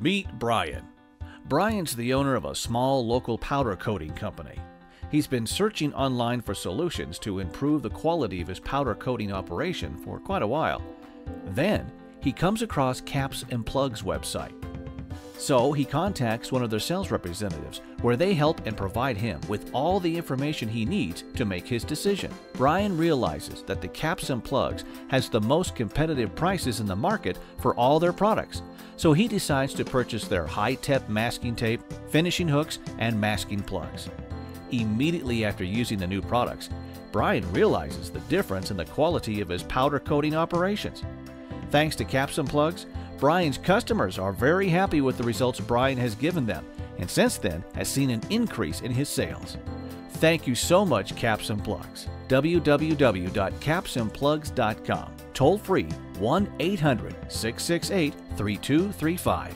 Meet Brian. Brian's the owner of a small local powder coating company. He's been searching online for solutions to improve the quality of his powder coating operation for quite a while. Then, he comes across Caps and Plugs website. So he contacts one of their sales representatives, where they help and provide him with all the information he needs to make his decision. Brian realizes that the Caps and Plugs has the most competitive prices in the market for all their products, so he decides to purchase their high-tech masking tape, finishing hooks, and masking plugs. Immediately after using the new products, Brian realizes the difference in the quality of his powder coating operations. Thanks to Caps and Plugs, Brian's customers are very happy with the results Brian has given them, and since then has seen an increase in his sales. Thank you so much, Caps and Plugs. www.capsandplugs.com. Toll free 1-800-668-3235.